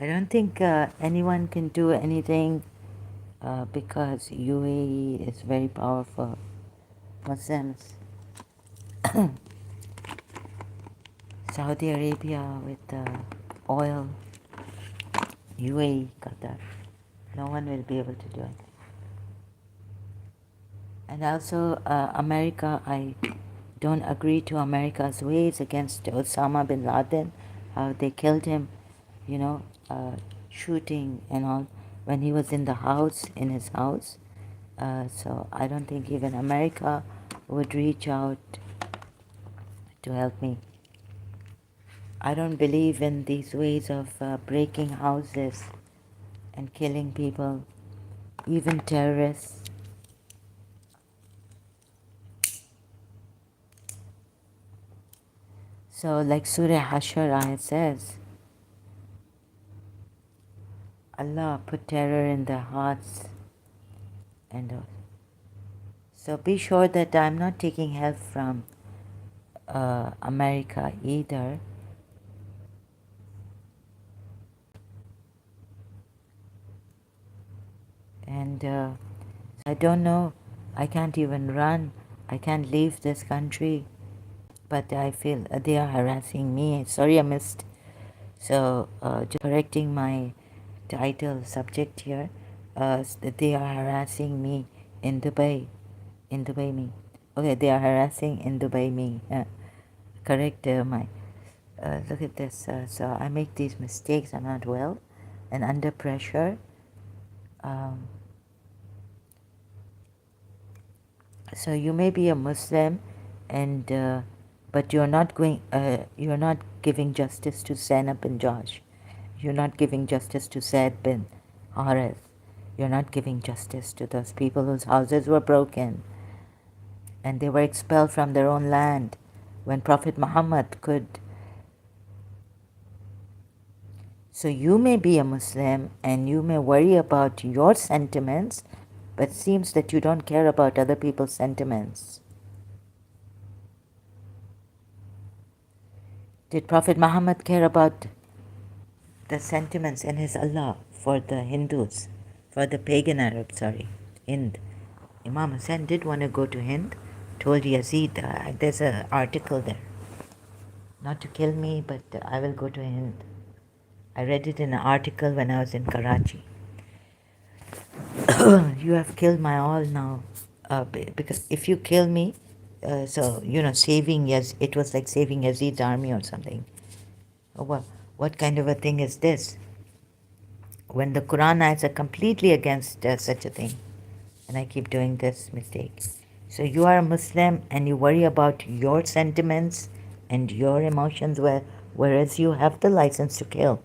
I don't think anyone can do anything because UAE is very powerful. Muslims, Saudi Arabia with oil, UAE, Qatar. No one will be able to do it. And also, America, I don't agree to America's ways against Osama bin Laden, how they killed him, you know, shooting and all when he was in the house, in his house. So I don't think even America would reach out to help me. I don't believe in these ways of breaking houses and killing people, even terrorists. So like Surah Hashar ayat says, Allah put terror in their hearts and all. So be sure that I'm not taking help from America either. And I don't know, I can't even run, I can't leave this country, but I feel they are harassing me. Sorry I missed. So just correcting my title subject here, they are harassing me in Dubai. In Dubai me. Okay, they are harassing in Dubai me. Correct my, look at this. So I make these mistakes, I'm not well, and under pressure. Um, so you may be a Muslim, and but you're not giving justice to Zainab bin Josh. You're not giving justice to Zaid bin Harith. You're not giving justice to those people whose houses were broken and they were expelled from their own land when Prophet Muhammad could. So you may be a Muslim and you may worry about your sentiments, but it seems that you don't care about other people's sentiments. Did Prophet Muhammad care about the sentiments in his Allah for the Hindus, for the pagan Arabs, Hind? Imam Hussain did want to go to Hind, told Yazid, there's an article there, not to kill me, but I will go to Hind. I read it in an article when I was in Karachi. You have killed my all now, because if you kill me, so saving it was like saving Yazid's army or something. What kind of a thing is this? When the Quran ayats are completely against such a thing, and I keep doing this mistake. So you are a Muslim and you worry about your sentiments and your emotions, whereas you have the license to kill.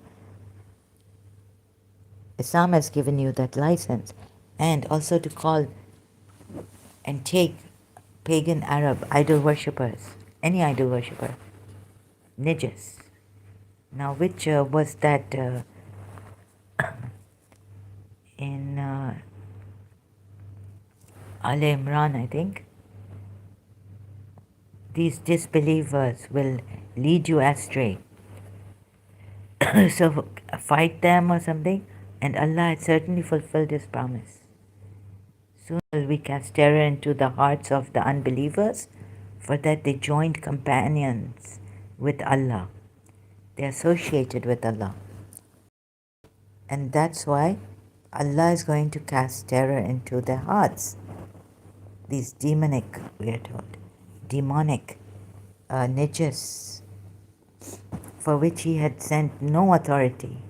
Islam has given you that license, and also to call and take pagan Arab idol worshippers, any idol worshipper, Nijas. Now, which was that in Al Imran, I think? These disbelievers will lead you astray. So fight them or something, and Allah had certainly fulfilled His promise. Soon will we cast terror into the hearts of the unbelievers, for that they joined companions with Allah. They associated with Allah. And that's why Allah is going to cast terror into their hearts. These demonic, we are told, demonic najas, for which He had sent no authority.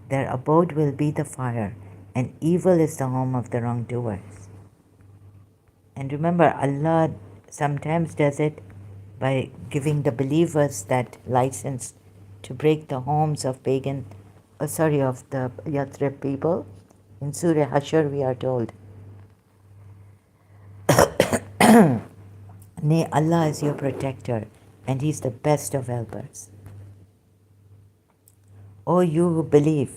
Their abode will be the fire, and evil is the home of the wrongdoers. And remember, Allah sometimes does it by giving the believers that license to break the homes of of the Yathrib people. In Surah Hashr we are told, nay, Allah is your protector, and He is the best of helpers. O you who believe,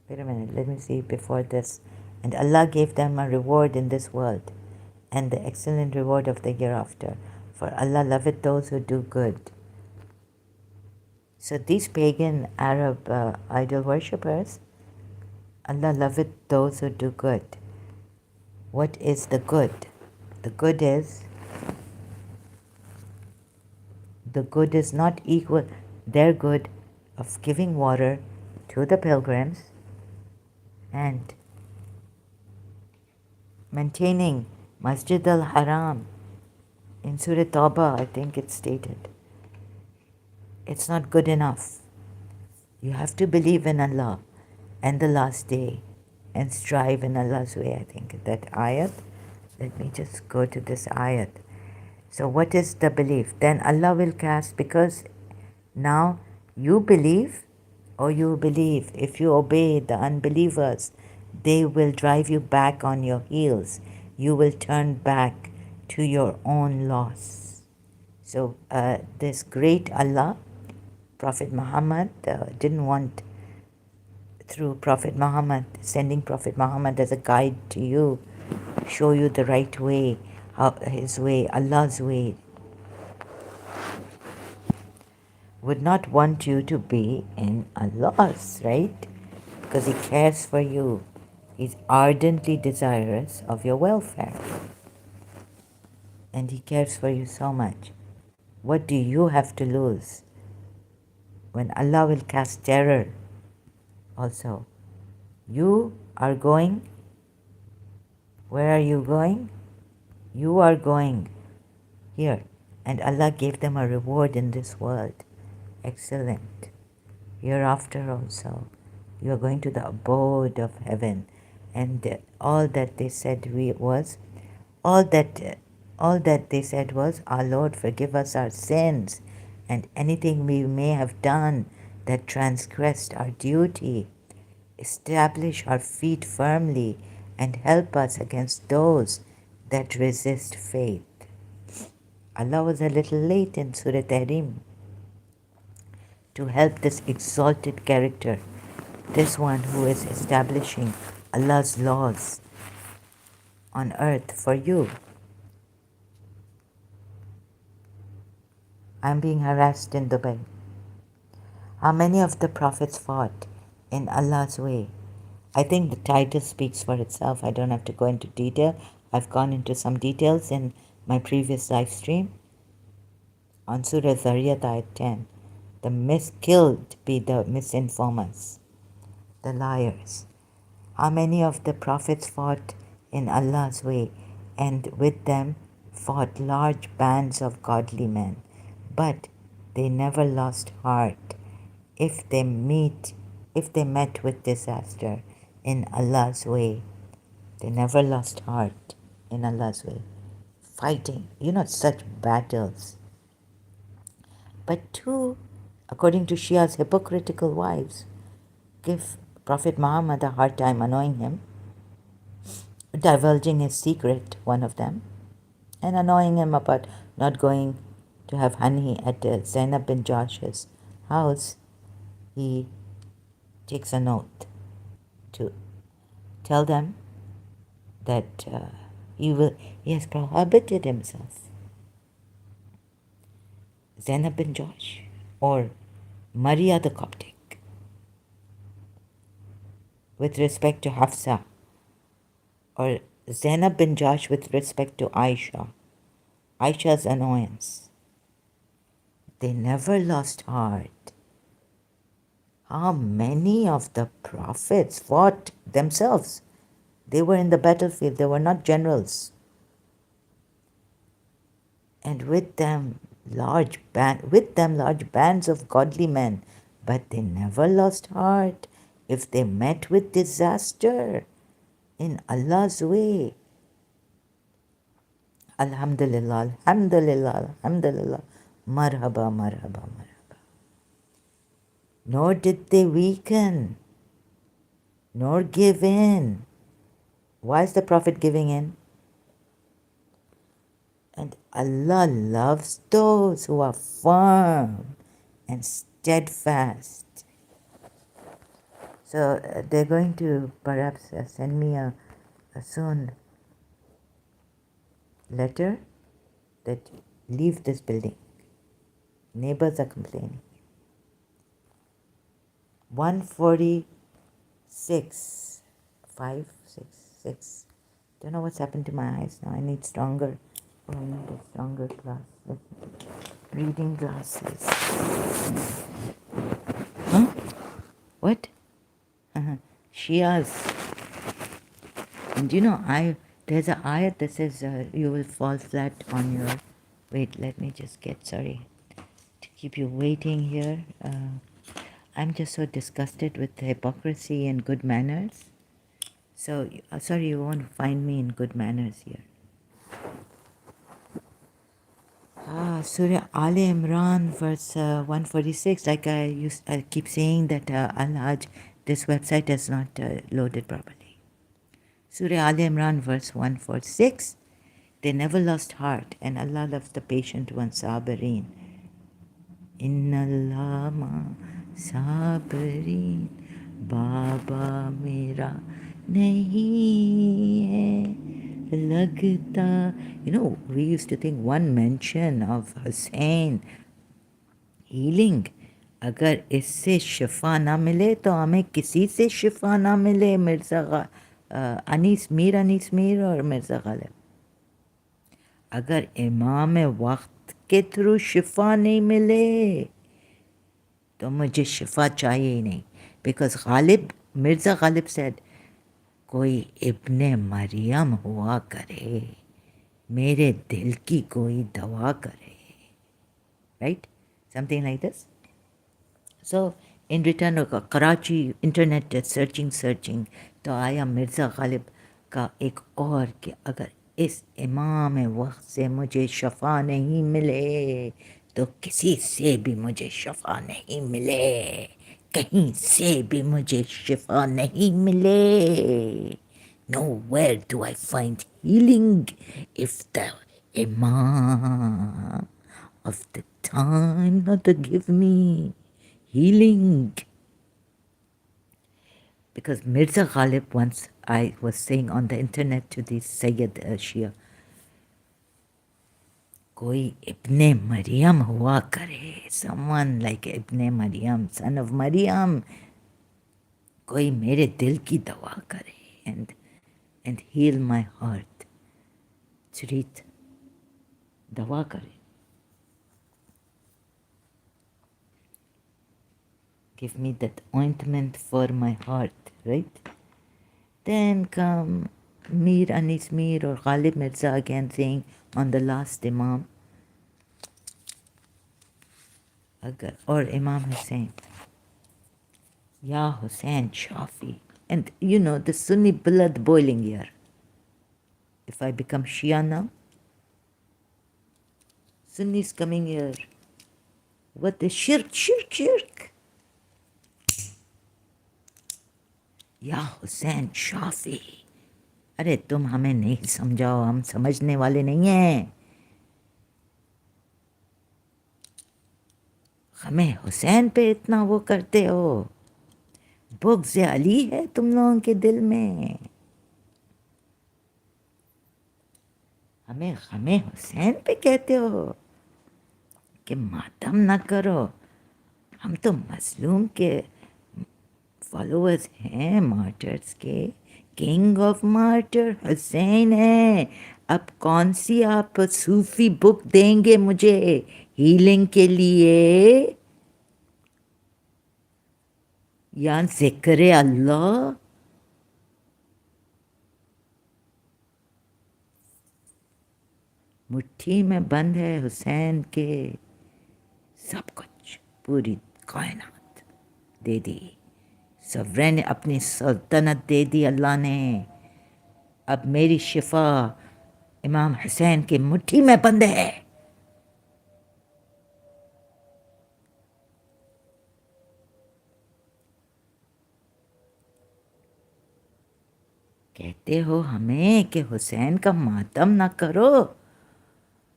wait a minute, let me see before this. And Allah gave them a reward in this world, and the excellent reward of the hereafter. For Allah loveth those who do good. So these pagan Arab idol worshippers, Allah loveth those who do good. What is the good? The good is not equal. Their good of giving water to the pilgrims and maintaining Masjid al-Haram. In Surah Tawbah, I think it's stated. It's not good enough. You have to believe in Allah and the last day and strive in Allah's way. I think that ayat. Let me just go to this ayat. So what is the belief? Then Allah will cast, because now you believe, or you believe, if you obey the unbelievers, they will drive you back on your heels. You will turn back to your own loss. So this great Allah, Prophet Muhammad, didn't want, through Prophet Muhammad, sending Prophet Muhammad as a guide to you, show you the right way, His way, Allah's way, would not want you to be in a loss, right? Because He cares for you. He's ardently desirous of your welfare. And He cares for you so much. What do you have to lose? When Allah will cast terror also. You are going, where are you going? You are going here. And Allah gave them a reward in this world. Excellent. Hereafter also, you are going to the abode of heaven. And all that they said was, our Lord, forgive us our sins and anything we may have done that transgressed our duty. Establish our feet firmly and help us against those that resist faith. Allah was a little late in Surah Tahrim to help this exalted character, this one who is establishing Allah's laws on earth for you. I'm being harassed in Dubai. How many of the prophets fought in Allah's way? I think the title speaks for itself. I don't have to go into detail. I've gone into some details in my previous live stream on Surah Zariyat ayat 10. The killed be the misinformers, the liars. How many of the prophets fought in Allah's way, and with them fought large bands of godly men, but they never lost heart if they met with disaster in Allah's way. They never lost heart in Allah's way. Fighting, such battles. But two, according to Shia's hypocritical wives, give Prophet Muhammad a hard time, annoying him, divulging his secret, one of them, and annoying him about not going to have honey at Zainab bin Josh's house. He takes an oath to tell them that he has prohibited himself. Zainab bin Josh or Maria the Coptic, with respect to Hafsa, Or Zainab bin Josh with respect to Aisha. Aisha's annoyance. They never lost heart. How many of the prophets fought themselves? They were in the battlefield, they were not generals. And with them large bands of godly men, but they never lost heart. If they met with disaster in Allah's way, Alhamdulillah, Alhamdulillah, Alhamdulillah, Marhaba, Marhaba, Marhaba. Nor did they weaken, nor give in. Why is the Prophet giving in? And Allah loves those who are firm and steadfast. So they're going to perhaps send me a soon letter that leave this building. Neighbors are complaining. 146, 5, 6, 6. Don't know what's happened to my eyes now. I need stronger. Oh, I need a stronger glasses. Reading glasses. Huh? What? Shias. And there's an ayat that says you will fall flat on your... Wait, let me just get, sorry to keep you waiting here. I'm just so disgusted with hypocrisy and good manners. So, sorry, you won't find me in good manners here. Surah Al Imran, verse 146. Like I keep saying that Al-Hajj, this website is not loaded properly. Surah Al Imran, verse 146. They never lost heart, and Allah loves the patient ones, Sabirin. Inna Allah ma Sabirin, Baba mera nahi hai lagta. We used to think one mention of Hussein healing, अगर इससे शिफा ना मिले तो हमें किसी से शिफा ना मिले. मिर्ज़ा अनीस मीर और मिर्ज़ा गालिब. अगर इमाम वक्त के थ्रू शिफा नहीं मिले तो मुझे शिफा चाहिए ही नहीं. बिकॉज मिर्ज़ा गालिब सेड, कोई इब्ने मरियम हुआ करे, मेरे दिल की कोई दवा करे. Right? Something like this. So, in return, Karachi internet searching, तो आया मिर्ज़ा गालिब का एक और कि अगर इस इमाम वक्त से मुझे शफा नहीं मिले तो किसी से भी मुझे शफा नहीं मिले, कहीं से भी मुझे शिफा नहीं मिले. Nowhere do I find healing if the Imam of the time not to give me healing. Because Mirza Ghalib, once I was saying on the internet to the Sayyid Shia, koi Ibn Maryam hua kare, someone like Ibn Maryam, son of Maryam, koi mere dil ki dawa kare and heal my heart. Treat, dawa kare. Give me that ointment for my heart, right? Then come Mir Anis Mir or Ghalib Mirza again saying on the last Imam, or Imam Hussain, Ya Hussain Shafi. And the Sunni blood boiling here. If I become Shia now, Sunnis coming here. What the shirk. या हुसैन शाफी. अरे तुम हमें नहीं समझाओ, हम समझने वाले नहीं हैं. हमें हुसैन पे इतना वो करते हो. बुग़्ज़ अली है तुम लोगों के दिल में. हमें हुसैन पे कहते हो कि मातम ना करो. हम तो मजलूम के फॉलोअर्स हैं, मार्टर्स के. किंग ऑफ मार्टर हुसैन है। अब कौन सी आप सूफी बुक देंगे मुझे हीलिंग के लिए, या जिक्र अल्लाह? मुट्ठी में बंद है हुसैन के सब कुछ, पूरी कायनात दे दी, सवरेन अपनी सल्तनत दे दी अल्लाह ने। अब मेरी शिफा इमाम हुसैन की मुट्ठी में बंद है। कहते हो हमें कि हुसैन का मातम ना करो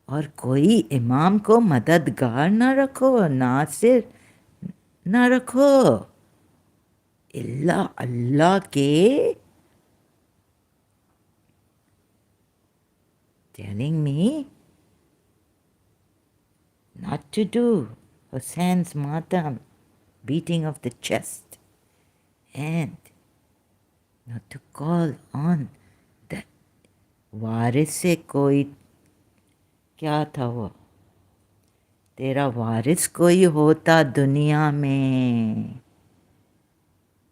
और कोई इमाम को मददगार ना रखो, नासिर ना रखो, इल्ला अल्लाह के। telling me not to do Hussein's matam, beating of the chest, and not to call on the वारिस से कोई, क्या था वो, तेरा वारिस कोई होता दुनिया में।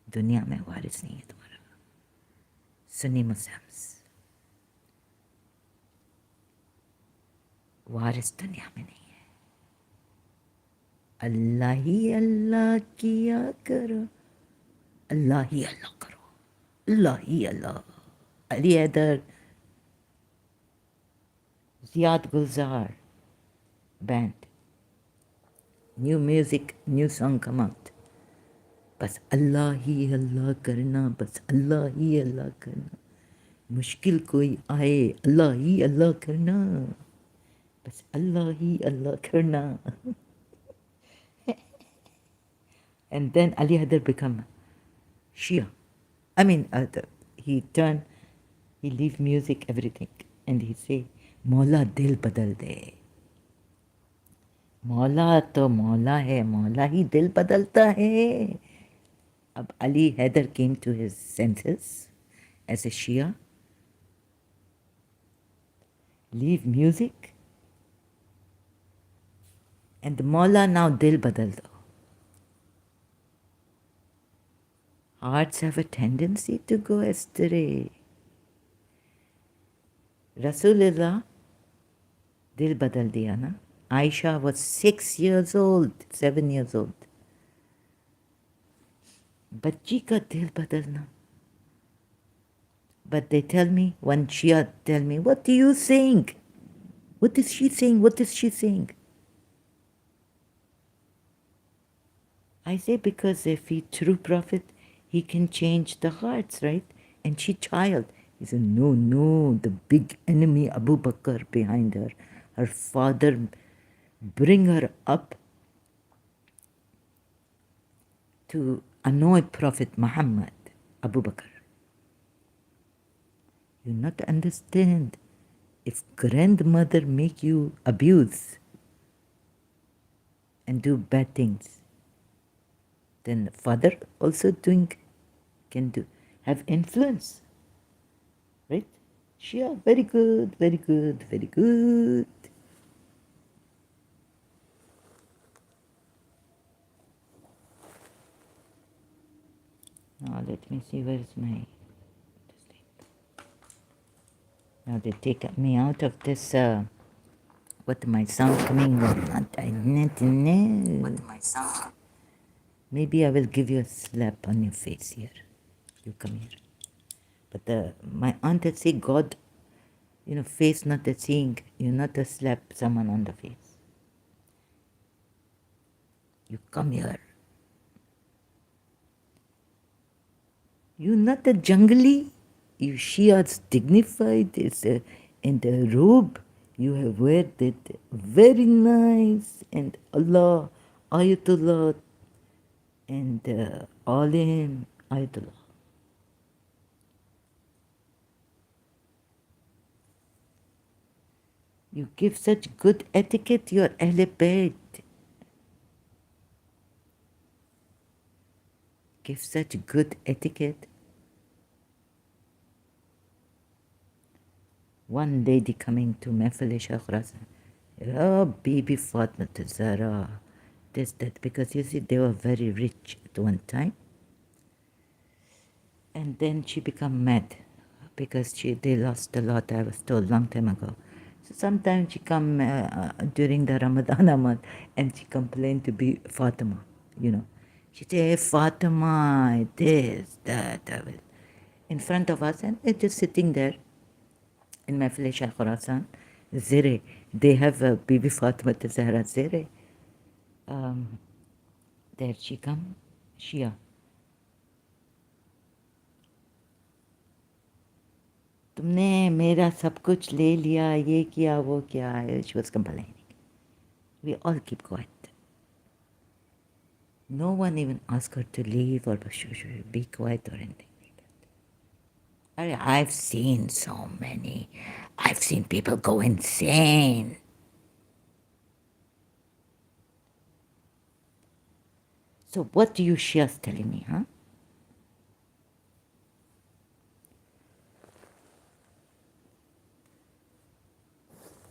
दुनिया में वारिस नहीं है तुम्हारा, सुन्नी मुस्लिम्स, वारिस दुनिया में नहीं है। अल्लाह ही अल्लाह किया करो, अल्लाह ही अल्लाह करो, अल्लाह ही Allah. Ali Haider, Ziyad Gulzar band, new music, new song come out. बस अल्लाह ही अल्लाह करना, बस अल्लाह ही अल्लाह करना, मुश्किल कोई आए अल्लाह ही अल्लाह करना, बस अल्लाह ही अल्लाह करना। And then Ali Haider become Shia. I mean, he turned, he leave music, everything, and he say, मौला दिल बदल दे। मौला तो मौला है, मौला ही दिल बदलता है। अब Ali Haider came to his senses as a Shia, leave music, and the Maula now dil badal do. Hearts have a tendency to go astray. Rasulullah dil badal diya na. Aisha was 6 years old, 7 years old. बच्ची का दिल बदलना. But they tell me, one Shia tell me, what do you think? What is she saying? What is she saying? I say, because if he true prophet, he can change the hearts, right? And she child. He said, no, the big enemy Abu Bakr behind her. Her father bring her up to annoy Prophet Muhammad, Abu Bakr. You not understand. If grandmother make you abuse and do bad things, then father also can have influence, right? Shia, very good, very good, very good. Now let me see, where is my this thing. Now they take me out of this. What my sound coming? What my sound? Maybe I will give you a slap on your face here. You come here. But my aunt had said, God, face not a seeing. You not to slap someone on the face. You come here. You not a jungly. You Shias dignified. It's in the robe you have wear it very nice, and Allah, Ayatullah, and Alim, Ayatullah. You give such good etiquette, your Ahle Bayt. Give such good etiquette. One lady coming to Mefalisha Khurasan. Oh, Bibi Fatma Zara. This, that. Because you see, they were very rich at one time. And then she become mad because they lost a lot, I was told long time ago. So sometimes she come during the Ramadan month and she complained to be Fatima, you know. She say, hey, Fatima, this, that, in front of us, and they're just sitting there in Mafilish al Khurasan, Zire. They have a Bibi Fatima Zahra Zire. Um, there she come, Shia. तुमने मेरा सब कुछ ले लिया, ये किया, वो किया. She was complaining. We all keep quiet. No one even asked her to leave or be quiet or anything like that. I've seen so many. I've seen people go insane. So what do you Shias telling me, huh?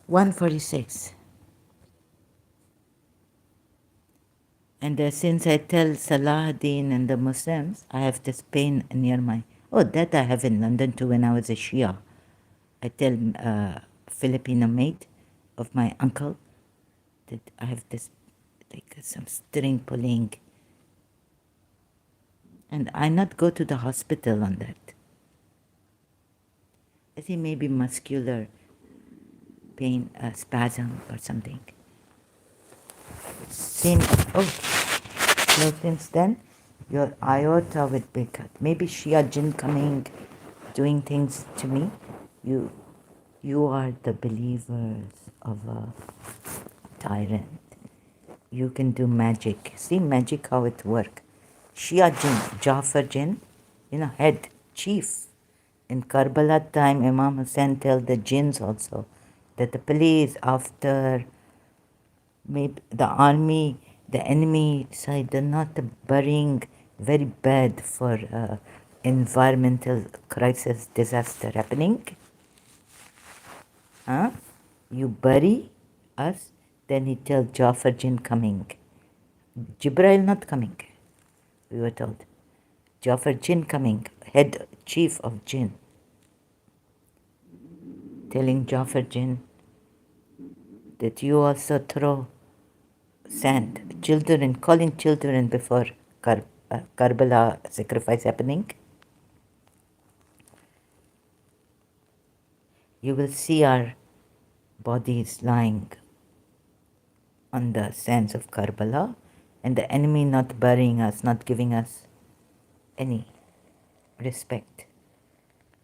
$146. And since I tell Salahuddin and the Muslims, I have this pain near my... Oh, that I have in London too when I was a Shia. I tell Filipino maid of my uncle that I have this, like some string pulling. And I not go to the hospital on that. I think maybe muscular pain, spasm or something. So since then, your aorta will be cut. Maybe Shia jinn coming, doing things to me. You are the believers of a tyrant. You can do magic. See magic how it work. Shia jinn, Jafar jinn, head, chief. In Karbala time, Imam Hussain tell the jinns also that the police after maybe the army, the enemy side, they're not burying very bad for environmental crisis, disaster happening. Huh? You bury us, then he tells Jafar jinn coming. Jibrail not coming, we were told. Jafar jinn coming, head chief of jinn. Telling Jafar jinn that you also throw sand, children, calling children before Karbala sacrifice happening. You will see our bodies lying on the sands of Karbala and the enemy not burying us, not giving us any respect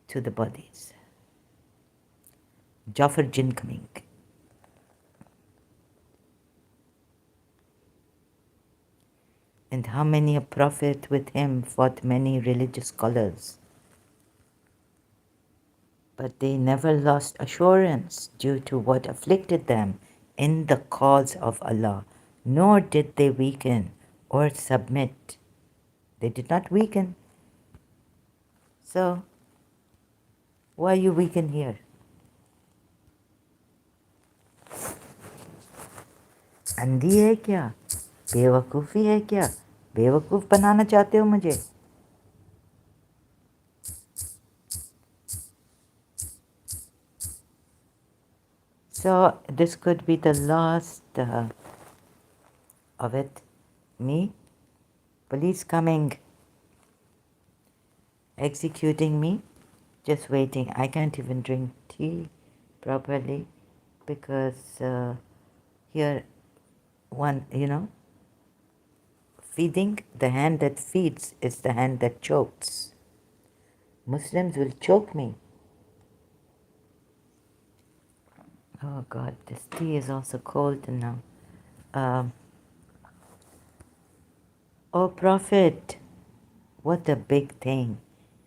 to the bodies. Jafar jinn coming. And how many a prophet with him fought many religious scholars. But they never lost assurance due to what afflicted them in the cause of Allah, nor did they weaken or submit. They did not weaken. So, why you weaken here? अंधी है क्या? बेवकूफ़ी है क्या? बेवकूफ़ बनाना चाहते हो मुझे? So this could be the last of it. Me, police coming, executing me, just waiting. I can't even drink tea properly because here one, feeding, the hand that feeds is the hand that chokes. Muslims will choke me. Oh God, this tea is also cold now. Oh Prophet, what a big thing.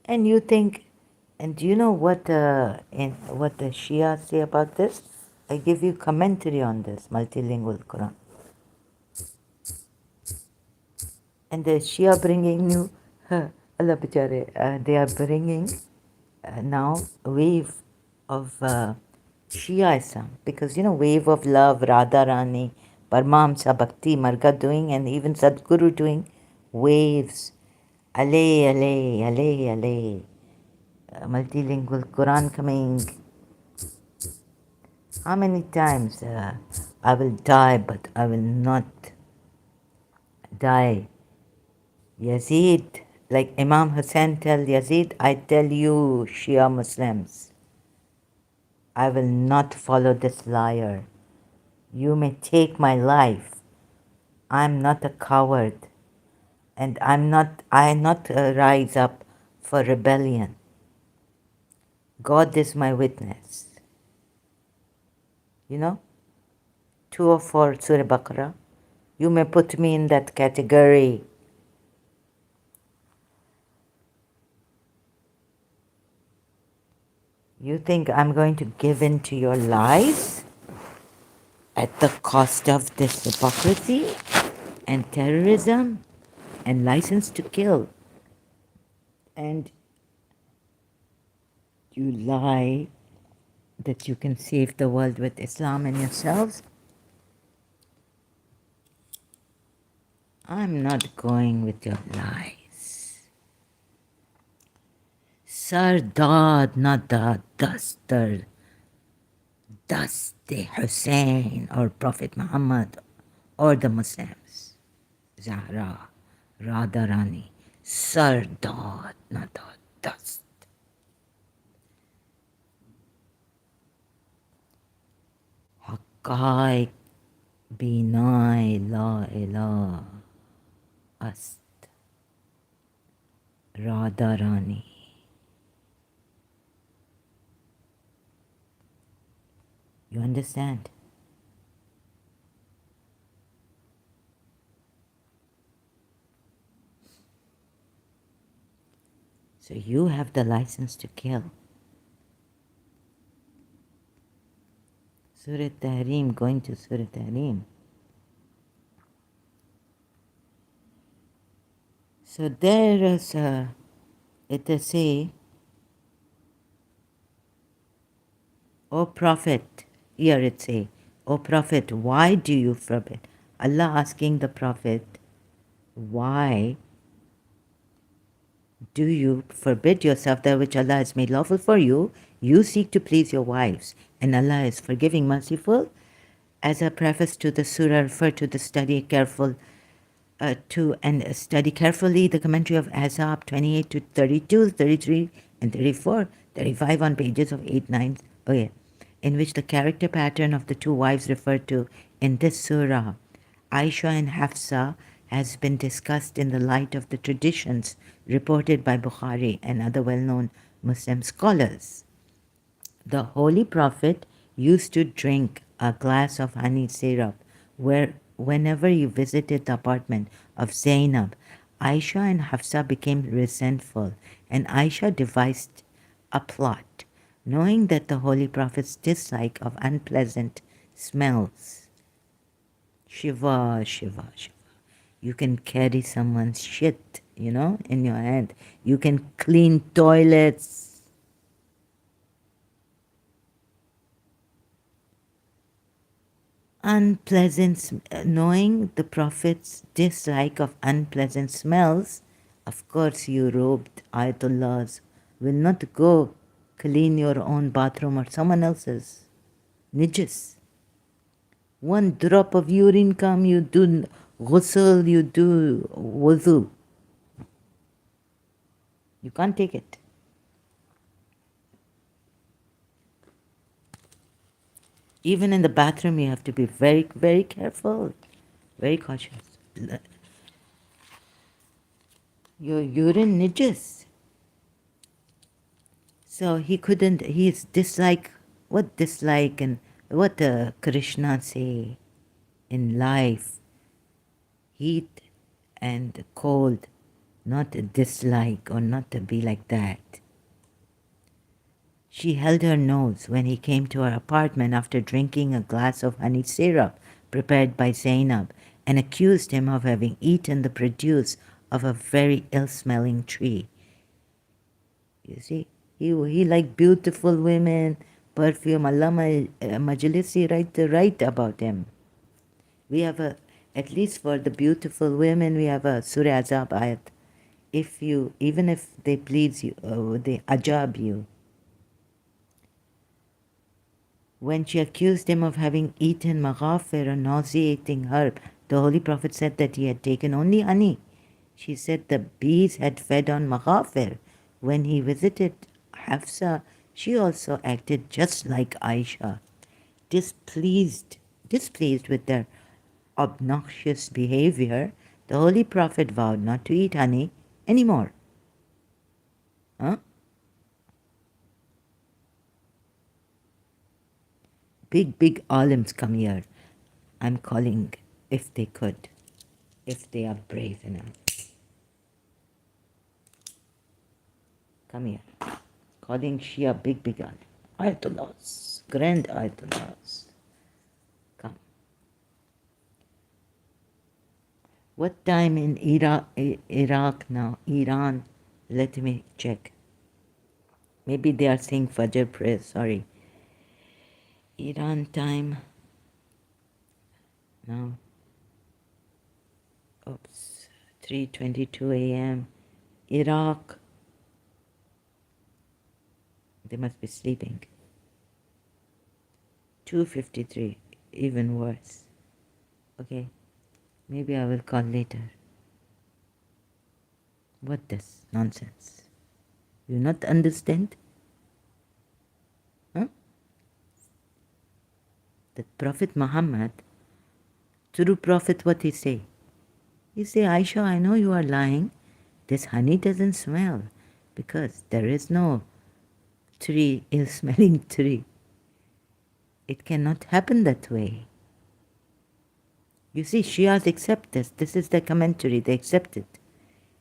And you think, and do you know what what the Shia say about this? I give you commentary on this, multilingual Quran. And the Shia bringing you, Allah bichare, they are bringing now wave of Shia Islam, because wave of love, Radharani, Paramahamsa Bhakti Marga doing, and even Sadhguru doing waves, Ale, Ale, Ale, Ale, multilingual Quran coming. How many times I will die, but I will not die. Yazid, like Imam Hussain tell Yazid, I tell you, Shia Muslims, I will not follow this liar. You may take my life. I'm not a coward, and I not rise up for rebellion. God is my witness. 204 Surah Baqarah. You may put me in that category. You think I'm going to give in to your lies at the cost of this hypocrisy and terrorism and license to kill? And you lie that you can save the world with Islam and yourselves? I'm not going with your lies. Sardad, not the duster, Dust Hussein or Prophet Muhammad or the Muslims. Zahra, Radharani, Sardad, not the dust. Haqqaiq binai la ilah ast. Radharani. You understand? So you have the license to kill. Surah Tahrim, going to Surah Tahrim. So there is it is say, O Prophet, here it say, O Prophet, why do you forbid? Allah asking the Prophet, why do you forbid yourself that which Allah has made lawful for you? You seek to please your wives, and Allah is forgiving, merciful. As a preface to the surah, refer to the study study carefully the commentary of Azab 28 to 32, 33, and 34, 35 on pages of 8, 9, in which the character pattern of the two wives referred to in this surah, Aisha and Hafsa, has been discussed in the light of the traditions reported by Bukhari and other well-known Muslim scholars. The Holy Prophet used to drink a glass of honey syrup whenever he visited the apartment of Zainab. Aisha and Hafsa became resentful, and Aisha devised a plot, knowing that the Holy Prophet's dislike of unpleasant smells. Shiva, Shiva, Shiva. You can carry someone's shit, in your hand. You can clean toilets. Knowing the Prophet's dislike of unpleasant smells, of course you robed Ayatullahs will not go clean your own bathroom or someone else's. Nijis. One drop of urine come, you do ghusl, you do wudu. You can't take it. Even in the bathroom, you have to be very, very careful, very cautious. Your urine nijis. So he's dislike and what Krishna say in life, heat and cold, not a dislike or not to be like that. She held her nose when he came to her apartment after drinking a glass of honey syrup prepared by Zainab and accused him of having eaten the produce of a very ill-smelling tree. You see, he liked beautiful women, perfume. Allama Majlisi write about him. We have at least for the beautiful women, we have a Surah Azab ayat. Even if they please you, they ajab you. When she accused him of having eaten maghafir, a nauseating herb, the Holy Prophet said that he had taken only honey. She said the bees had fed on maghafir. When he visited Hafsa, she also acted just like Aisha, displeased with their obnoxious behavior. The Holy Prophet vowed not to eat honey anymore. Huh? Big alims come here. I'm calling if they could, if they are brave enough. Come here. Calling Shia big alim. Ayatollahs, grand ayatollahs. Come. What time in Iraq now? Iran? Let me check. Maybe they are saying Fajr prayer, sorry. Iran time now. Oops, 3:22 a.m. Iraq. They must be sleeping. 2:53, even worse. Okay, maybe I will call later. What this nonsense? You not understand? Huh? That Prophet Muhammad, true Prophet, what he say? He say, Aisha, I know you are lying. This honey doesn't smell because there is no tree, ill-smelling tree. It cannot happen that way. You see, Shias accept this. This is their commentary. They accept it.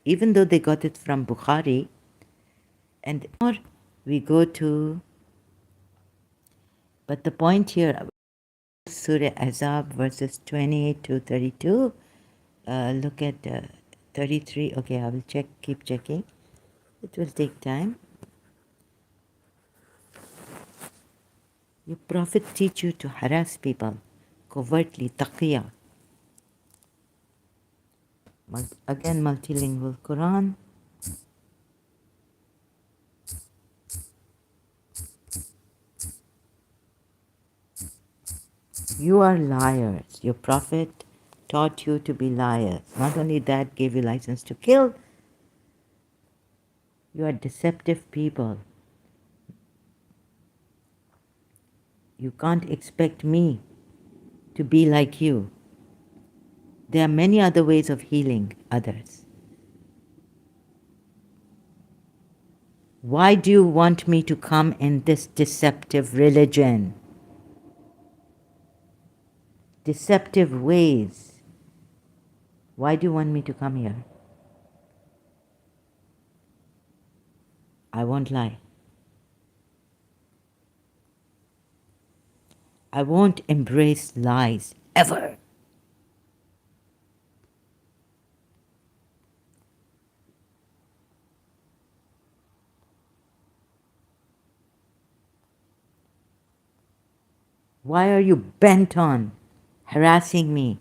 Even though they got it from Bukhari. And or we go to, but the point here, Surah Azab verses 28 to 32. Look at 33. Okay, I will keep checking. It will take time. Your Prophet teach you to harass people covertly, taqiyya. Again, multilingual Quran. You are liars. Your Prophet taught you to be liars. Not only that, gave you license to kill. You are deceptive people. You can't expect me to be like you. There are many other ways of healing others. Why do you want me to come in this deceptive religion? Deceptive ways. Why do you want me to come here? I won't lie. I won't embrace lies ever. Why are you bent on harassing me?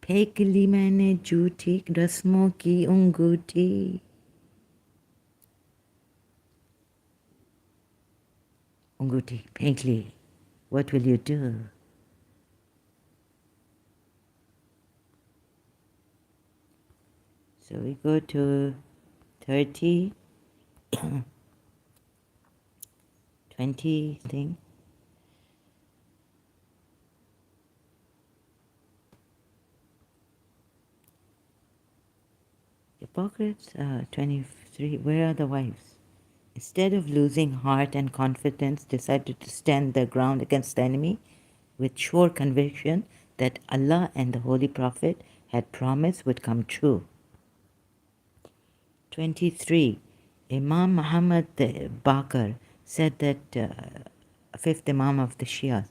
फेंक ली मैंने झूठी रस्मों की अंगूठी. Unguti, Pinkley, what will you do? So we go to 30, 20 thing. Hypocrites, 23, where are the wives? Instead of losing heart and confidence, decided to stand their ground against the enemy with sure conviction that Allah and the Holy Prophet had promised would come true. 23. Imam Muhammad Baqir said that, fifth Imam of the Shias,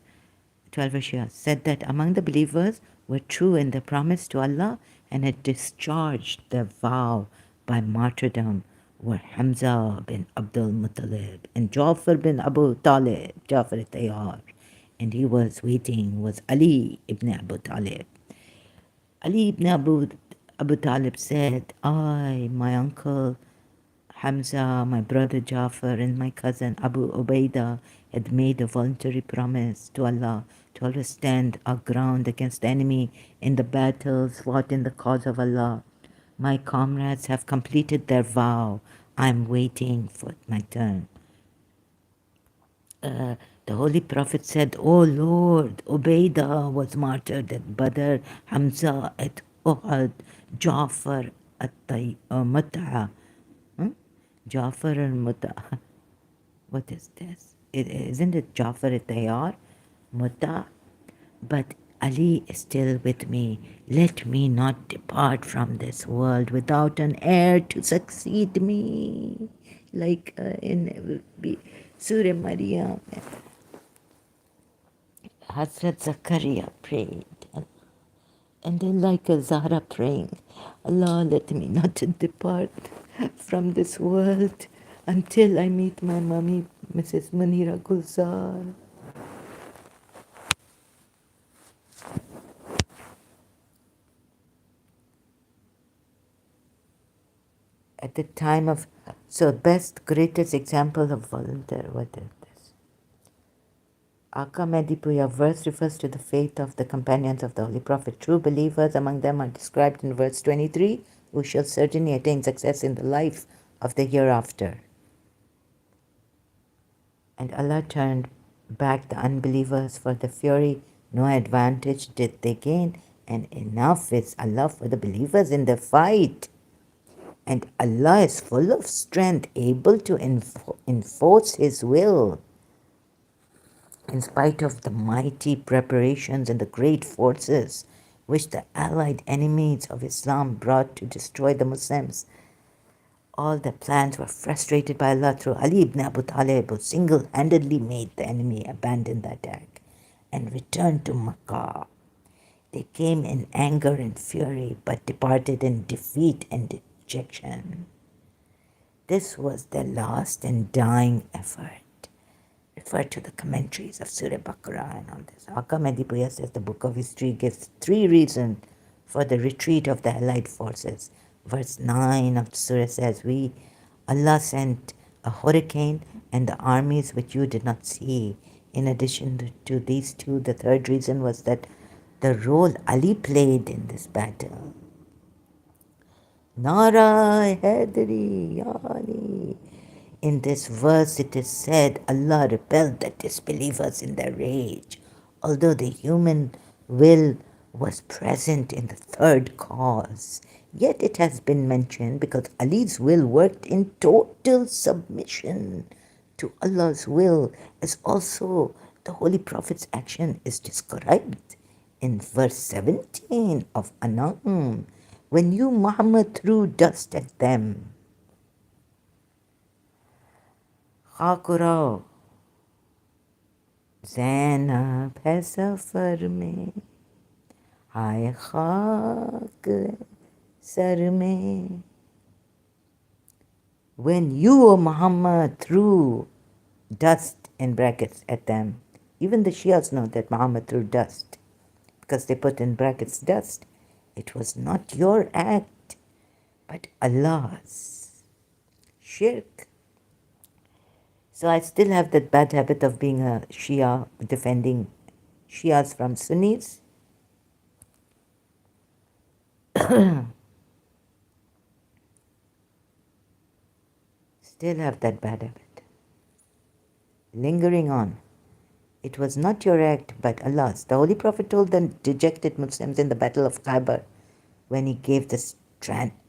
12 Shia said that among the believers were true in their promise to Allah and had discharged their vow by martyrdom were Hamza bin Abdul Muttalib and Jafar bin Abu Talib, Jafar Tayyar, and he was waiting was Ali ibn Abu Talib. Ali ibn Abu Talib said, I, my uncle Hamza, my brother Jafar, and my cousin Abu Ubaidah had made a voluntary promise to Allah to always stand our ground against the enemy in the battles fought in the cause of Allah. My comrades have completed their vow. I'm waiting for my turn. The Holy Prophet said, Oh Lord, Ubaidah was martyred at Badr, Hamza at Uhud, Jafar at Mut'a. Jafar al-Mut'a. What is this? Isn't it Jafar al-Tayyar? Mut'a? But Ali is still with me. Let me not depart from this world without an heir to succeed me. Like in Surah Maryam, Hazrat Zakaria prayed. And then like a Zahra praying, Allah, let me not depart from this world until I meet my mommy, Mrs. Munira Gulzar. At the time of, so best, greatest example of volunteer, what is this? Aka Medipuya verse refers to the faith of the companions of the Holy Prophet. True believers among them are described in verse 23, who shall certainly attain success in the life of the hereafter. And Allah turned back the unbelievers for the fury. No advantage did they gain, and enough is Allah for the believers in the fight. And Allah is full of strength, able to enforce His will. In spite of the mighty preparations and the great forces which the allied enemies of Islam brought to destroy the Muslims, all the plans were frustrated by Allah through Ali ibn Abu Talib, who single-handedly made the enemy abandon the attack and return to Makkah. They came in anger and fury, but departed in defeat and dejection. This was their last and dying effort. Refer to the commentaries of Surah Baqarah and all this. Aka Medipuya says the book of history gives 3 reasons for the retreat of the allied forces. Verse 9 of the surah says, Allah sent a hurricane and the armies which you did not see. In addition to these 2, the 3rd reason was that the role Ali played in this battle. Nara Hadri Ali. In this verse it is said Allah repelled the disbelievers in their rage, although the human will was present in the 3rd cause. Yet it has been mentioned because Ali's will worked in total submission to Allah's will, as also the Holy Prophet's action is described in verse 17 of Anam, when you, Muhammad, threw dust at them. खाकुरो Zainab है सफ़र में हाय खाक sir में. When you, O Muhammad, threw dust in brackets at them, even the Shias know that Muhammad threw dust because they put in brackets dust. It was not your act, but Allah's. Shirk. So I still have that bad habit of being a Shia, defending Shias from Sunnis. Still have that bad habit. Lingering on. It was not your act, but Allah's. The Holy Prophet told the dejected Muslims in the Battle of Khaybar, when he gave the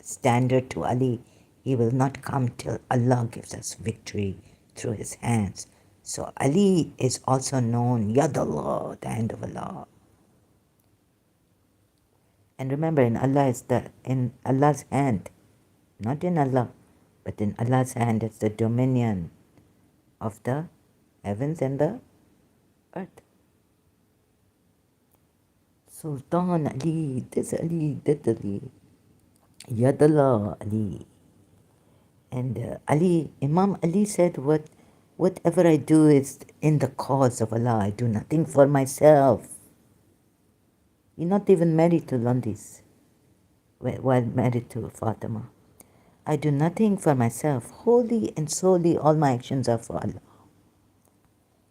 standard to Ali, he will not come till Allah gives us victory through his hands. So Ali is also known, Yad Allah, the hand of Allah. And remember, in Allah's hand, not in Allah, but in Allah's hand, it's the dominion of the heavens and the earth. Sultan Ali, this Ali, that Ali, Yadallah Ali. And Ali, Imam Ali said, whatever I do is in the cause of Allah. I do nothing for myself. You're not even married to Londis while married to Fatima. I do nothing for myself. Wholly and solely all my actions are for Allah.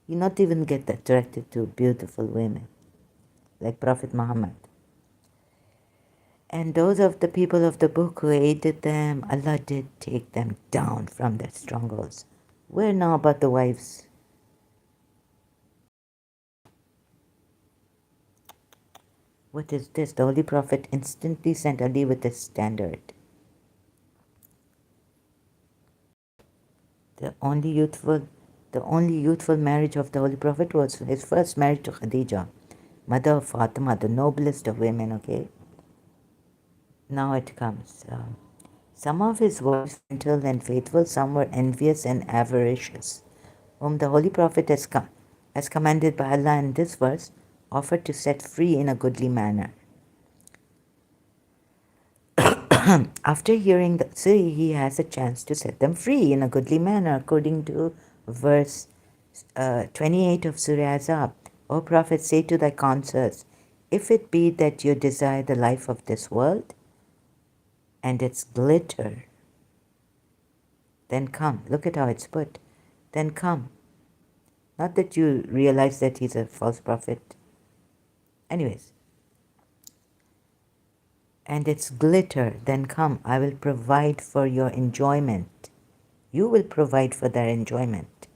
You not even get attracted to beautiful women like Prophet Muhammad. And those of the people of the book who aided them, Allah did take them down from their strongholds. Where now about the wives? What is this? The Holy Prophet instantly sent Ali with a standard. The only youthful marriage of the Holy Prophet was his first marriage to Khadija, mother of Fatima, the noblest of women, okay? Now it comes. Some of his wives were gentle and faithful, some were envious and avaricious, whom the Holy Prophet as commanded by Allah in this verse, offered to set free in a goodly manner. After hearing that, so he has a chance to set them free in a goodly manner, according to verse 28 of Surah Azab. O Prophet, say to thy consorts, if it be that you desire the life of this world and its glitter, then come. Look at how it's put. Then come. Not that you realize that he's a false prophet. Anyways. And its glitter, then come. I will provide for your enjoyment. You will provide for their enjoyment.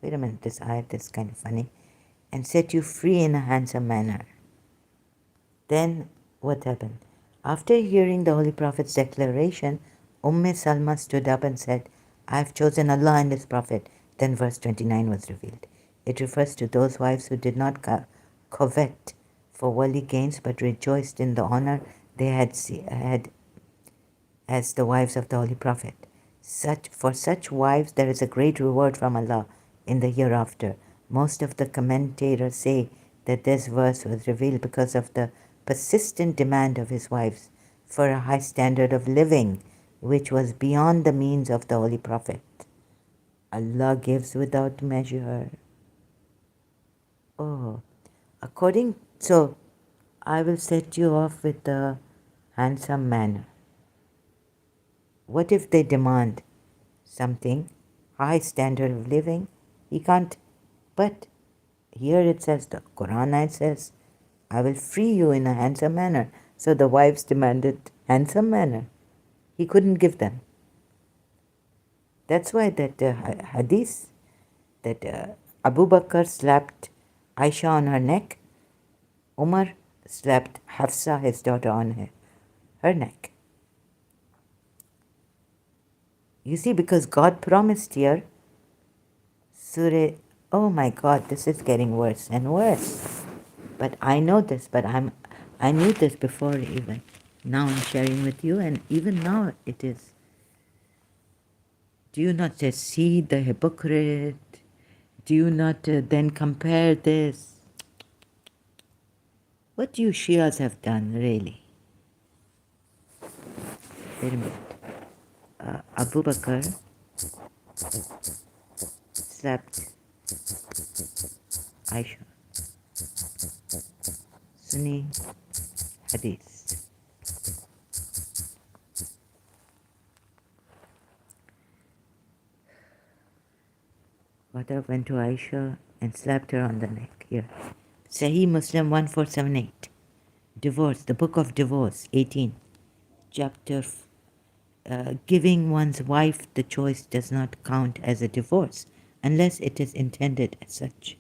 Wait a minute, this ayat is kind of funny. And set you free in a handsome manner. Then what happened? After hearing the Holy Prophet's declaration, Salma stood up and said, I have chosen Allah and His Prophet. Then verse 29 was revealed. It refers to those wives who did not covet for worldly gains but rejoiced in the honor they had as the wives of the Holy Prophet. For such wives there is a great reward from Allah in the hereafter. Most of the commentators say that this verse was revealed because of the persistent demand of his wives for a high standard of living, which was beyond the means of the Holy Prophet. Allah gives without measure. Oh, so I will set you off with a handsome manner. What if they demand something, high standard of living? He can't. But here it says, the Quran says, I will free you in a handsome manner. So the wives demanded handsome manner. He couldn't give them. That's why that hadith, that Abu Bakr slapped Aisha on her neck, Umar slapped Hafsa, his daughter, on her neck. You see, because God promised here, Surah, oh my God, this is getting worse and worse. But I know this, I knew this before even. Now I'm sharing with you, and even now it is. Do you not just see the hypocrite? Do you not then compare this? What you Shias have done, really? Wait a minute. Abu Bakr slapped Aisha. Sunni Hadith. Father went to Aisha and slapped her on the neck. Here. Sahih Muslim 1478. Divorce, the book of divorce, 18. Chapter giving one's wife the choice does not count as a divorce unless it is intended as such.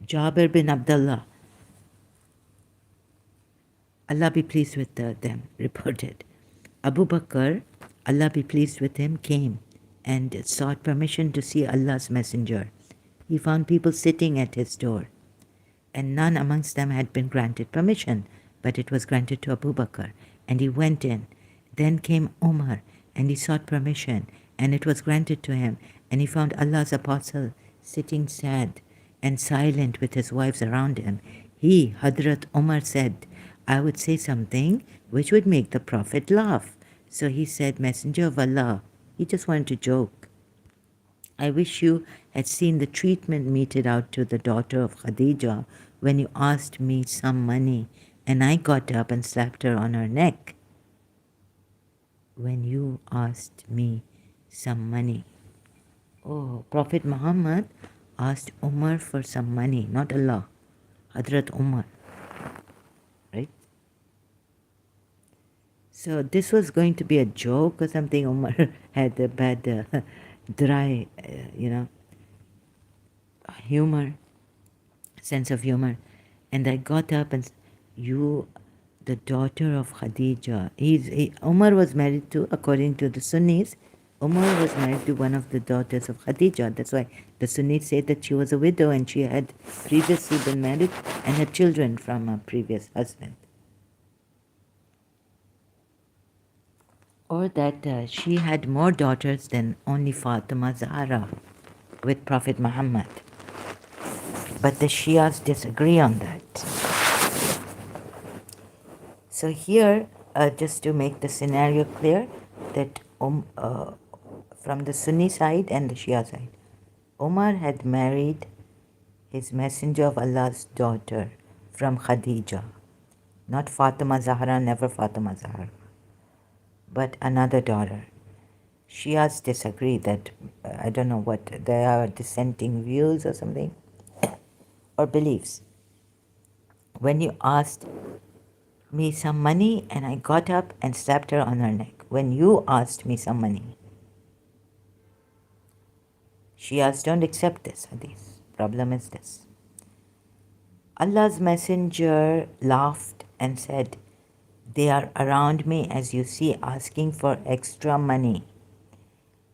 Jabir bin Abdullah, Allah be pleased with them, reported. Abu Bakr, Allah be pleased with him, came and sought permission to see Allah's messenger. He found people sitting at his door, and none amongst them had been granted permission, but it was granted to Abu Bakr, and he went in. Then came Umar, and he sought permission, and it was granted to him, and he found Allah's apostle sitting sad and silent with his wives around him. Hadrat Umar said, I would say something which would make the Prophet laugh. So he said, Messenger of Allah. He just wanted to joke. I wish you had seen the treatment meted out to the daughter of Khadija when you asked me some money and I got up and slapped her on her neck. When you asked me some money. Oh, Prophet Muhammad asked Umar for some money, not Allah. Hadrat Umar. Right? So this was going to be a joke or something. Umar had a bad, dry, humor, sense of humor. And I got up and you, the daughter of Khadija. Umar was married to, according to the Sunnis, Umar was married to one of the daughters of Khadija. That's why the Sunnis say that she was a widow and she had previously been married and had children from a previous husband. Or that she had more daughters than only Fatima Zahra with Prophet Muhammad. But the Shias disagree on that. So here, just to make the scenario clear, that from the Sunni side and the Shia side, Umar had married his Messenger of Allah's daughter from Khadija. Not Fatima Zahra, never Fatima Zahra, but another daughter. Shias disagree that, I don't know what, there are dissenting views or something, or beliefs. When you asked me some money and I got up and slapped her on her neck. When you asked me some money. Shias don't accept this hadith. Problem is this. Allah's messenger laughed and said, they are around me as you see asking for extra money.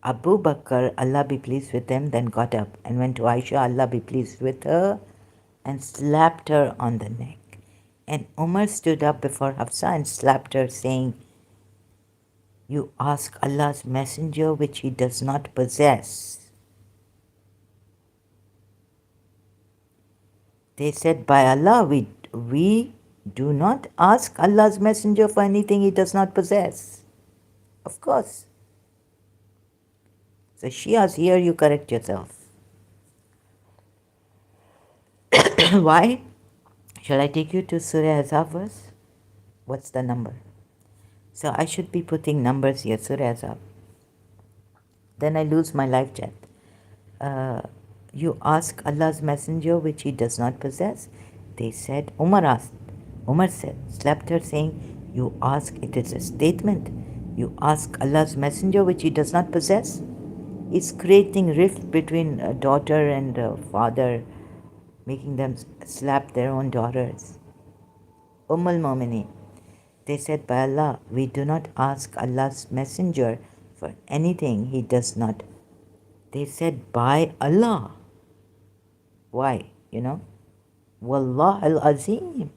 Abu Bakr, Allah be pleased with him, then got up and went to Aisha, Allah be pleased with her, and slapped her on the neck. And Umar stood up before Hafsa and slapped her, saying, you ask Allah's messenger which he does not possess. They said, by Allah, we do not ask Allah's messenger for anything he does not possess. Of course. So Shias, here you correct yourself. Why? Shall I take you to Surah Ahzab verse? What's the number? So I should be putting numbers here, Surah Ahzab. Then I lose my live chat. You ask Allah's messenger which he does not possess. They said, Umar said, slapped her saying, you ask, it is a statement. You ask Allah's messenger which he does not possess. He's creating rift between a daughter and a father, making them slap their own daughters. Al-Mu'mineen. They said, by Allah, we do not ask Allah's messenger for anything he does not. They said, by Allah. Why? Wallah al-Azim.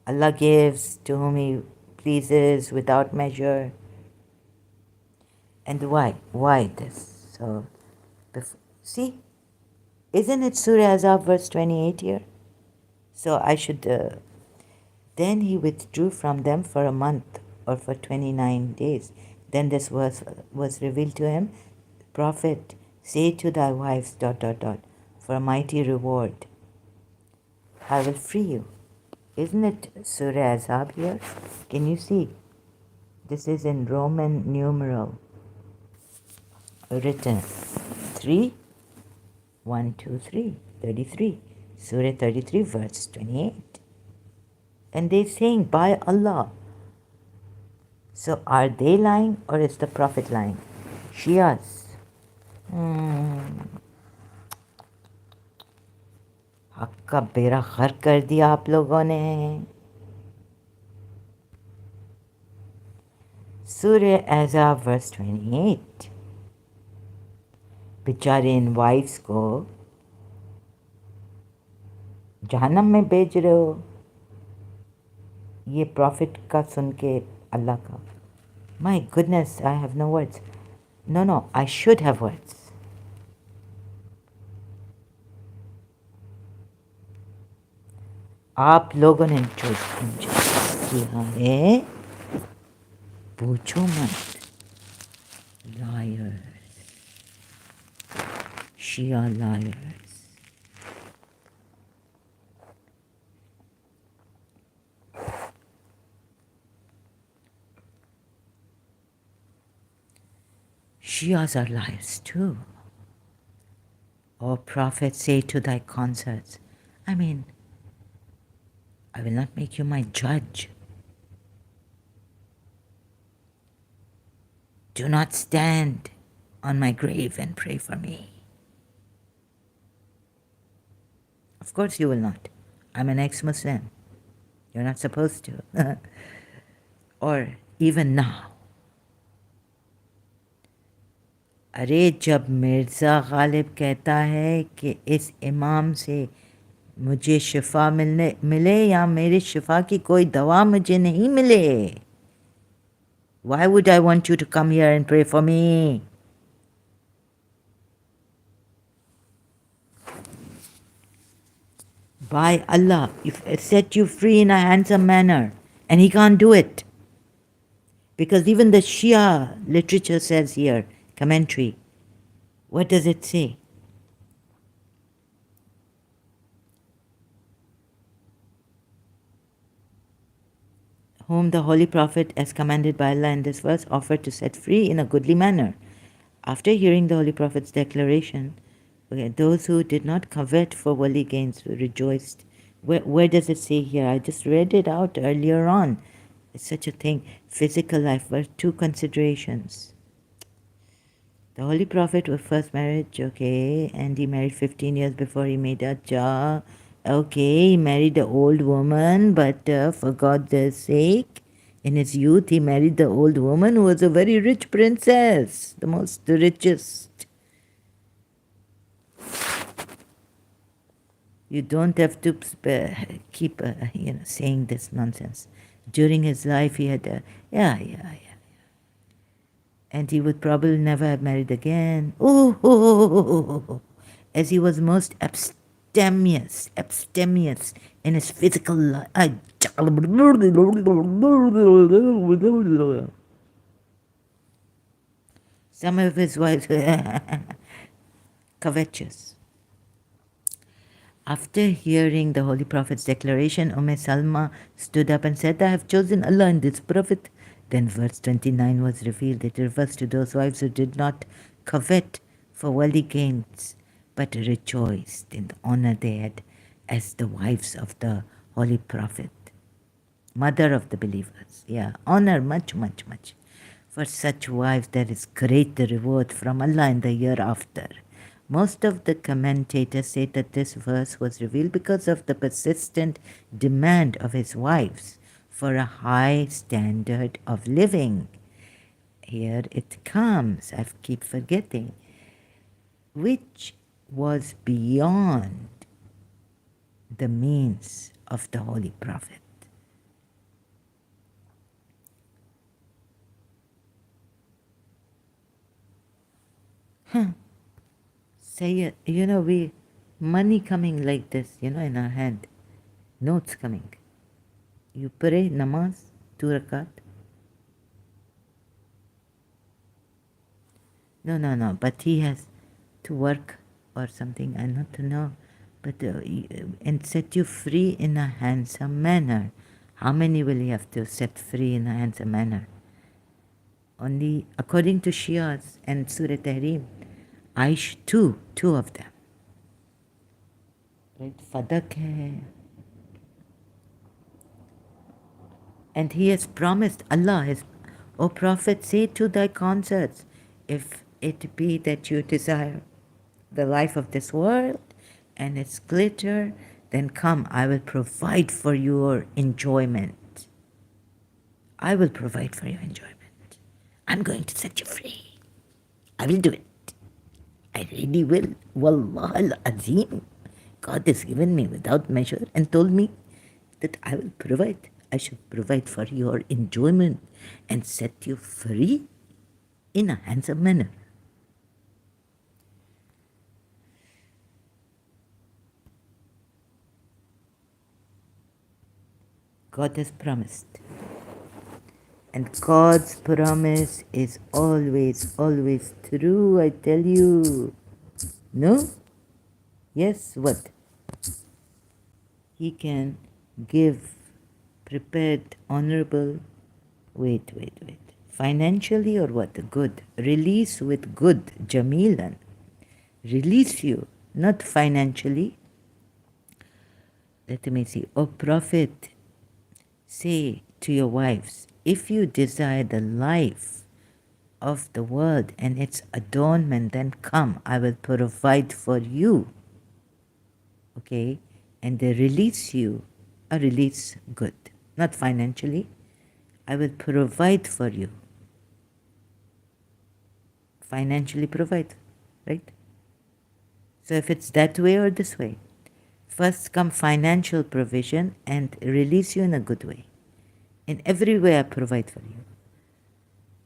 Allah gives to whom he pleases without measure. And why? Why this? So, see, isn't it Surah Ahzab verse 28 here? So I should, then he withdrew from them for a month or for 29 days. Then this verse was revealed to him. Prophet, say to thy wives, ... for a mighty reward, I will free you. Isn't it Surah Ahzab here? Can you see? This is in Roman numeral. Written 3, 1, 2, 3, 33. Surah 33, verse 28. And they're saying, by Allah. So are they lying or is the Prophet lying? Shias. हक का बेड़ा गर्क कर दिया आप लोगों ने. Surah Ahzab verse 28. बेचारे इन वाइफ्स को जहन्नम में भेज रहे हो. ये प्रॉफिट का सुन के अल्लाह का. My goodness, I have no words. No, I should have words. आप लोगों ने जो किया है पूछो मत. Liars. Shia liars. Shias are liars too. O prophet, say to thy consorts, I mean, I will not make you my judge. Do not stand on my grave and pray for me. Of course you will not. I'm an ex-Muslim. You're not supposed to. Or even now. अरे जब मिर्ज़ा गालिब कहता है कि इस इमाम से मुझे शिफा मिले या मेरी शिफा की कोई दवा मुझे नहीं मिले. Why would I want you to come here and pray for me? By Allah, if I set you free in a handsome manner, and he can't do it. Because even the Shia literature says here, commentary, what does it say? Whom the Holy Prophet, as commanded by Allah in this verse, offered to set free in a goodly manner. After hearing the Holy Prophet's declaration, those who did not covet for worldly gains rejoiced. Where does it say here? I just read it out earlier on. It's such a thing. Physical life were two considerations. The Holy Prophet was first marriage, okay, and he married 15 years before he made Hajjah. Okay, he married the old woman, but for God's sake, in his youth, he married the old woman who was a very rich princess, the richest. You don't have to keep, saying this nonsense. During his life, he had yeah. And he would probably never have married again. As he was most abstemious in his physical life. Some of his wives covetous. After hearing the Holy Prophet's declaration, Salma stood up and said, I have chosen Allah and this Prophet. Then verse 29 was revealed. It refers to those wives who did not covet for worldly gains, but rejoiced in the honor they had as the wives of the Holy Prophet, mother of the believers. Yeah, honor much. For such wives there is great reward from Allah in the year after. Most of the commentators say that this verse was revealed because of the persistent demand of his wives for a high standard of living. Here it comes, I keep forgetting, which was beyond the means of the Holy Prophet. Say it, money coming like this, in our hand, notes coming. You pray namaz, 2 rakat. No, but he has to work or something, I not know. But and set you free in a handsome manner. How many will he have to set free in a handsome manner? Only according to Shias and Surah Tahrim, Aish, two of them. Right? Fadak hai. And he has promised, Allah has, O Prophet, say to thy consorts, if it be that you desire the life of this world and its glitter, then come, I will provide for your enjoyment. I will provide for your enjoyment. I'm going to set you free. I will do it. I really will. Wallah al-Azim. God has given me without measure and told me that I will provide. I should provide for your enjoyment and set you free in a handsome manner. God has promised. And God's promise is always, always true, I tell you. No? Yes, what? He can give prepared, honorable, wait. Financially or what? Good. Release with good, Jamilan. Release you, not financially. Let me see. O Prophet, say to your wives, if you desire the life of the world and its adornment, then come, I will provide for you. Okay? And they release you, a release good, not financially. I will provide for you. Financially provide, right? So if it's that way or this way, first come financial provision and release you in a good way. In every way I provide for you.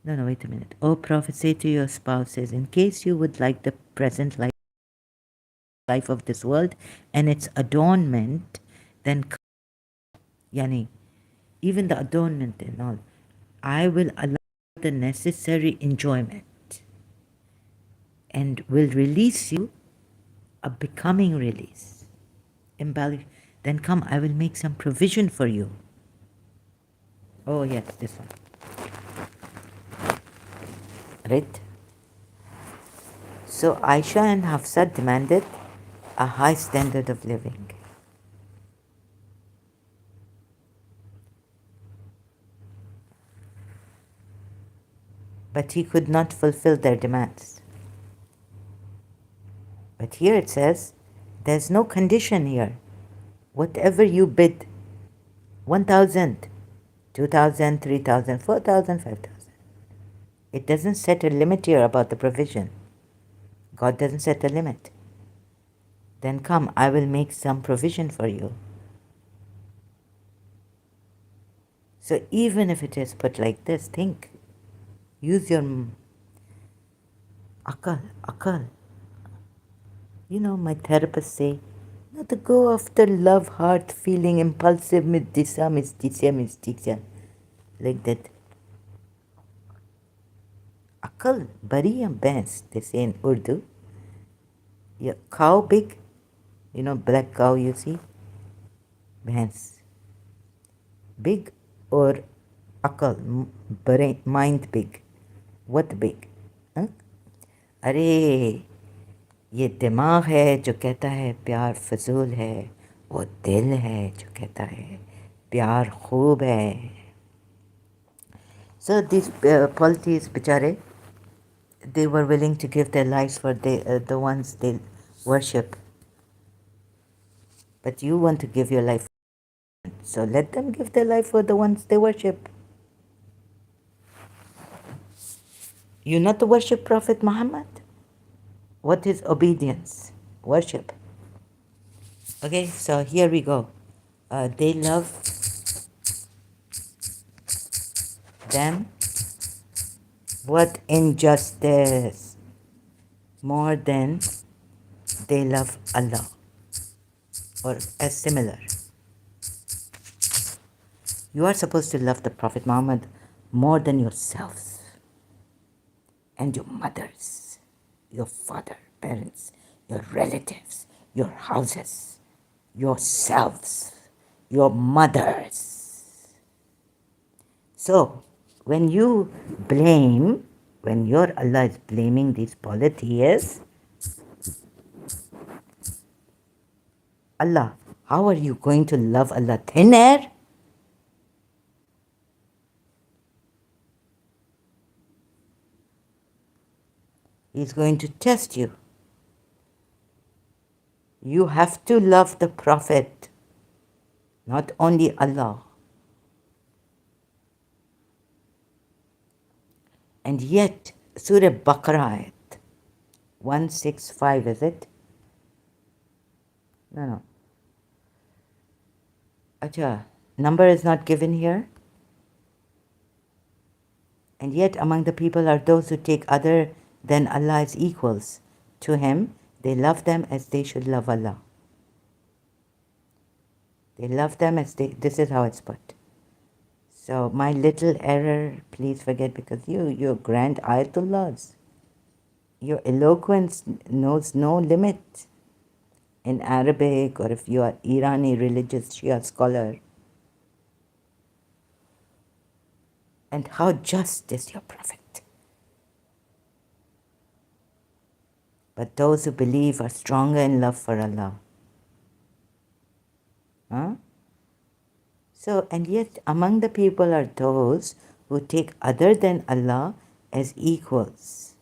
No, wait a minute. O Prophet, say to your spouses, in case you would like the present life of this world and its adornment, then yani, even the adornment and all, I will allow the necessary enjoyment and will release you a becoming release. Embellish. Then come, I will make some provision for you. Oh yes, this one. Right? So Aisha and Hafsa demanded a high standard of living. But he could not fulfill their demands. But here it says, there's no condition here. Whatever you bid, 1,000, 2,000, 3,000, 4,000, 5,000. It doesn't set a limit here about the provision. God doesn't set a limit. Then come, I will make some provision for you. So even if it is put like this, think. Use your akal. You know, my therapists say, not to go after love, heart, feeling, impulsive, mistisa. Like that. Akal, bari and bens, they say in Urdu. Yeah, cow big, you know, black cow you see, bens. Big or akal, brain, mind big. What big? Huh? अरे ये दिमाग है जो कहता है प्यार फजूल है, वो दिल है जो कहता है प्यार खूब है. So these polities, bichare, they were willing to give their lives for the ones they worship. But you want to give your life, so let them give their life for the ones they worship. You not to worship Prophet Muhammad? What is obedience? Worship. Okay, so here we go. They love them. What injustice? More than they love Allah. Or as similar. You are supposed to love the Prophet Muhammad more than yourselves and your mothers, your father, parents, your relatives, your houses, yourselves, your mothers. So, when you blame, when your Allah is blaming these polytheists, Allah, how are you going to love Allah? Thin air? He's going to test you. You have to love the Prophet, not only Allah. And yet, Surah Baqarah, 165, is it? No. Acha, number is not given here. And yet among the people are those who take other than Allah as equals to Him. They love them as they should love Allah. They love them as this is how it's put. So my little error, please forget, because you're grand ayatollahs. Your eloquence knows no limit in Arabic, or if you are Irani religious Shia scholar. And how just is your prophet. But those who believe are stronger in love for Allah. Huh? So, and yet among the people are those who take other than Allah as equals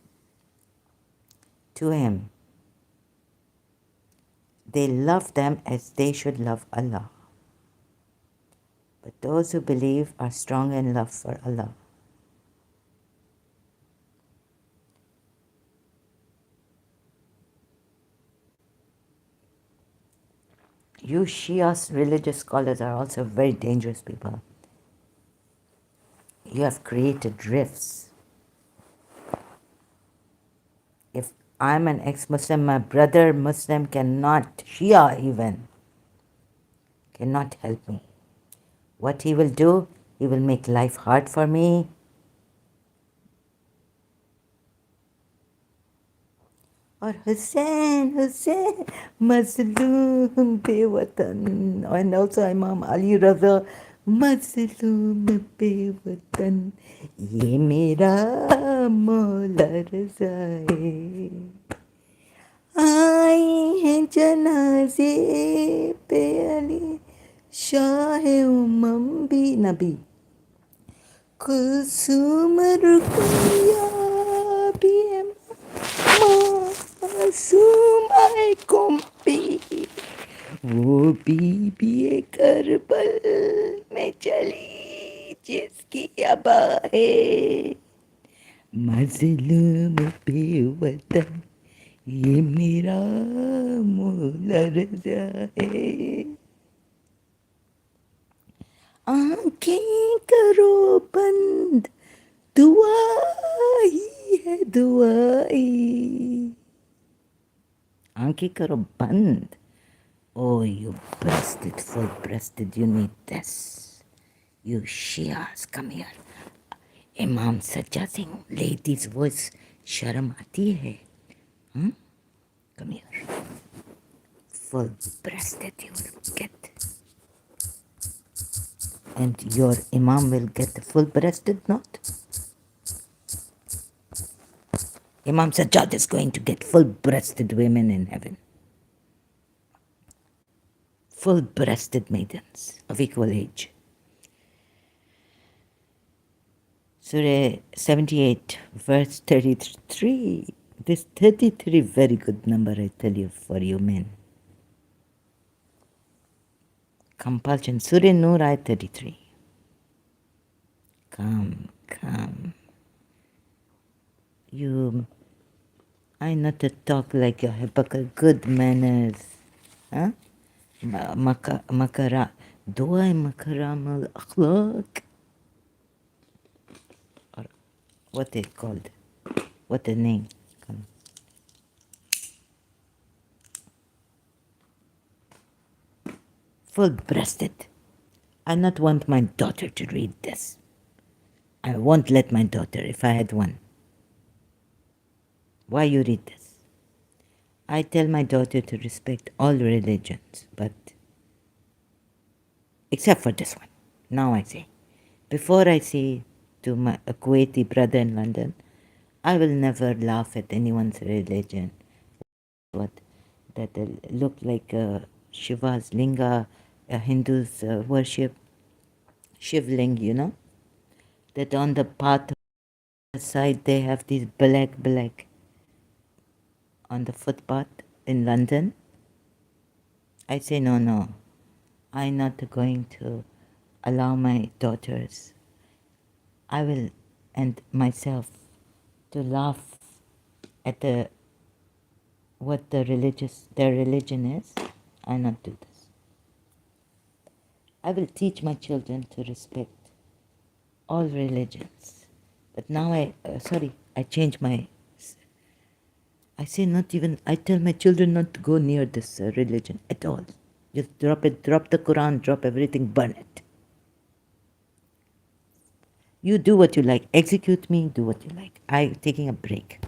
to Him. They love them as they should love Allah. But those who believe are strong in love for Allah. You Shias religious scholars are also very dangerous people. You have created rifts. If I'm an ex-Muslim, my brother Muslim cannot, Shia even, cannot help me. What he will do, he will make life hard for me. Or Hussein, Hussein, Mazloom Bewatan. And also Imam Ali Raza, Mazloom Bewatan. Ye mera Mola Raza hai. आई हैं जनाजे पे अली शाह उमम भी नबी कुलसुम रुकैया भी है मासूम है कुम्पी वो बीबी करबल में चली जिसकी अबा है मजलूम बेवतन ये मेरा मौला रज़ा है आंखें करो बंद दुआ ही है दुआई आंखें करो बंद Oh, you breasted, full breasted, you need this. You Shias, come here. Imam Sajjad Singh, lady's voice, sharam aati hai. Come here. Full breasted you will get. And your Imam will get the full breasted, not? Imam Sajjad is going to get full breasted women in heaven. Full breasted maidens of equal age. Surah 78, verse 33. This 33, very good number, I tell you, for you men. Compulsion. Surah Nur, ayat 33. Come. I not to talk like a hypocrite. Good manners. Huh? Makara. Dua makaram al-akhlaq. Or what they called. What the name? Come. Full-breasted. I not want my daughter to read this. I won't let my daughter, if I had one. Why you read this? I tell my daughter to respect all religions, but except for this one. Now I say. Before I say to my Kuwaiti brother in London, I will never laugh at anyone's religion. What that look like Shiva's linga, Hindus worship Shivling, you know. That on the path side they have these black on the footpath in London. I say no. I'm not going to allow my daughters, I will, and myself, to laugh at what their religion is. I not do this. I will teach my children to respect all religions. But now I change my, I say not even, I tell my children not to go near this religion at all. Just drop it, drop the Quran, drop everything, burn it. You do what you like. Execute me, do what you like. I taking a break.